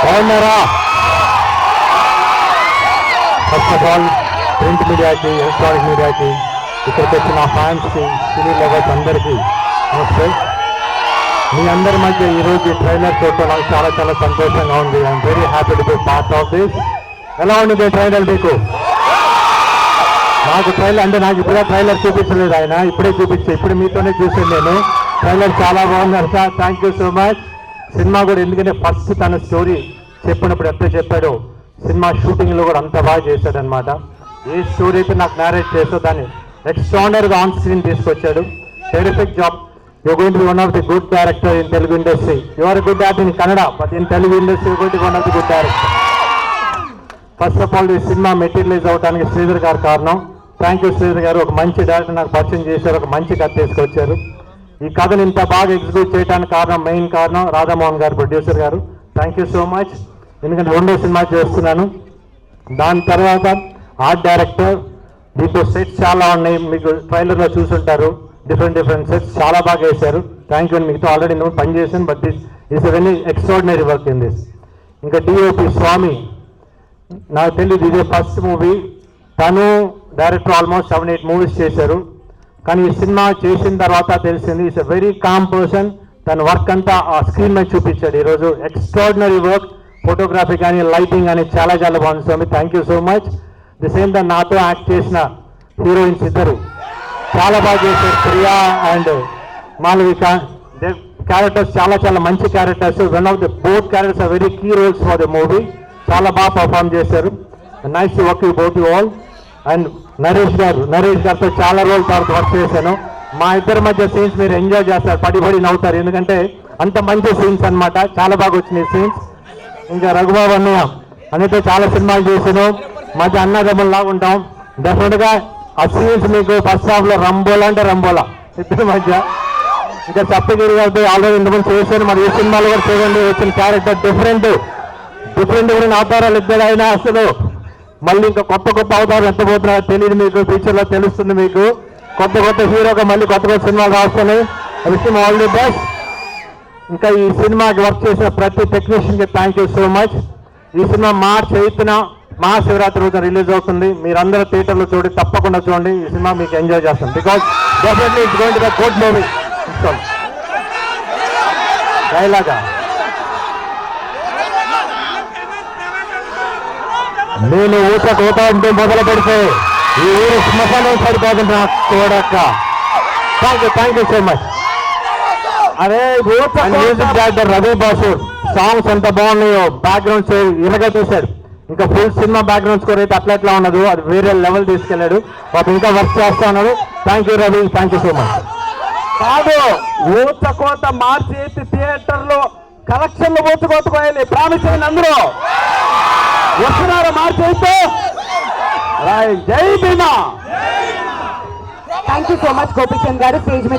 బాగున్నారా? First of all print మీడియాకి, electronic మీడియాకి, ఇక్కడికి వచ్చిన ఫ్యాన్స్కి, సినీ లవర్స్ అందరికీ నమస్తే. మీ అందరి మధ్య ఈరోజు ట్రైలర్ చూడటం నాకు చాలా చాలా సంతోషంగా ఉంది. I'm very happy to be part of this. ఎలా ఉంది ట్రైలర్ మీకు? నాకు ట్రైలర్ అంటే నాకు ఇప్పుడే ట్రైలర్ చూపించలేదు ఆయన, ఇప్పుడే చూపించే, ఇప్పుడు మీతోనే చూసాను నేను. ట్రైలర్ చాలా బాగున్నారు sir, thank you so much. Cinema కూడా ఎందుకంటే ఫస్ట్ తన స్టోరీ చెప్పినప్పుడు ఎట్లా చెప్పాడో సినిమా షూటింగ్లో కూడా అంత బాగా చేశాడనమాట. ఏ స్టోరీ అయితే నాకు నేరేట్ చేస్తూ దాన్ని ఎక్స్ట్రాడనరీగా ఆన్ స్క్రీన్ తీసుకొచ్చాడు. Terrific job. You going to be one of the good director in Telugu industry. You are good actor in Kannada, but in Telugu industry you going to be one of the good director. First of all ఈ cinema materialize అవడానికి శ్రీధర్ గారు కారణం. Thank you Sridhar గారు. ఒక మంచి director నాకు పరిచయం చేశారు, ఒక మంచి కథ తీసుకొచ్చారు. ఈ కథను ఇంత బాగా ఎగ్జిక్యూట్ చేయడానికి కారణం, మెయిన్ కారణం రాధామోహన్ గారు, ప్రొడ్యూసర్ గారు. Thank you so much. ఎందుకంటే రెండో సినిమా చేస్తున్నాను. దాని తర్వాత ఆర్ట్ డైరెక్టర్. దీంట్లో సెట్స్ చాలా ఉన్నాయి, మీకు ట్రైలర్లో చూసుంటారు. డిఫరెంట్ సెట్స్ చాలా బాగా వేశారు. Thank you. మీతో ఆల్రెడీ నేను పనిచేశాను, but this a very extraordinary work in this. ఇంకా డిఓపి స్వామి, నాకు తెలియదు ఇదే ఫస్ట్ మూవీ. తను డైరెక్టర్ ఆల్మోస్ట్ 7-8 మూవీస్ చేశారు. కానీ ఈ సినిమా చేసిన తర్వాత తెలిసింది is a very calm person. తన వర్క్ అంతా ఆ స్క్రీన్ మీద చూపించాడు ఈరోజు. Extraordinary work. ఫోటోగ్రఫీ కానీ, లైటింగ్ కానీ చాలా చాలా బాగుంది Swamy. Thank you so much. The same time నాతో యాక్ట్ చేసిన హీరోయిన్స్ ఇద్దరు చాలా బాగా చేశారు, ప్రియా అండ్ మాలవిక. క్యారెక్టర్స్ చాలా చాలా మంచి characters. One of the both characters are very key roles for the movie. చాలా బాగా పర్ఫామ్ చేశారు. Nice to work you both you all. And Naresh గారితో చాలా రోజుల తర్వాత వర్క్ చేశాను. మా ఇద్దరి మధ్య సీన్స్ మీరు ఎంజాయ్ చేస్తారు, పడి నవ్వుతారు, ఎందుకంటే అంత మంచి సీన్స్ అనమాట. చాలా బాగా వచ్చినాయి సీన్స్. ఇంకా రఘుబాబు అన్నతో చాలా సినిమాలు చేశాను. మధ్య అన్నదమ్ముల్లాగా ఉంటాం. డెఫినెట్గా ఆ సీన్స్ మీకు ఫస్ట్ హాఫ్లో రంబోలా అంటే రంబోలా ఇద్దరి మధ్య. ఇంకా సప్తగిరి గారితో ఆల్రెడీ ఇంతకుముందు చేశాను. మరి ఈ సినిమాలో కూడా చూడండి, వచ్చిన క్యారెక్టర్ డిఫరెంట్ అవతారాలు ఇద్దరు. అయినా అసలు మళ్ళీ ఇంకా కొత్త అవతారాలు ఎత్తబోతున్నారో తెలియదు మీకు, ఫ్యూచర్లో తెలుస్తుంది మీకు. కొత్త హీరోగా మళ్ళీ కొత్త సినిమాలు రాస్తున్నాయి. విషయం ఆల్ ది బెస్ట్. ఇంకా ఈ సినిమాకి వర్క్ చేసిన ప్రతి టెక్నీషియన్కి థ్యాంక్ యూ సో మచ్. ఈ సినిమా మార్చ్ 8న మహాశివరాత్రి రోజున రిలీజ్ అవుతుంది. మీరందరూ థియేటర్లో చూడండి, తప్పకుండా చూడండి. ఈ సినిమా మీకు ఎంజాయ్ చేస్తాం. Because definitely it's going to be good movie. డైలాగా నేను ఊట అంటే మొదలు పెడితే ఈ ఊరు శ్మశానం సరిపోతుంది నాకు చూడక్క. Thank you so much. అదే music director Ravi Basu. Songs ఎంత బాగున్నాయో, బ్యాక్గ్రౌండ్ ఇలాగా తీశాడు. ఇంకా ఫుల్ సినిమా బ్యాక్గ్రౌండ్ స్కోర్ అయితే అట్లా ఉన్నది, అది వేరే లెవెల్ తీసుకెళ్ళాడు. పాపం ఇంకా వర్క్ చేస్తా ఉన్నాడు. Thank you Ravi, thank you so much. కాదు, ఊచకోత మార్చి 8 థియేటర్లో కలెక్షన్లు ఊచకోత పోయాలి. ప్రామిస్ అయిన అందరూ వస్తున్నారు మార్చి 8. జై Bhimaa. Thank you so much Gopichand గారు. స్టేజ్ మీద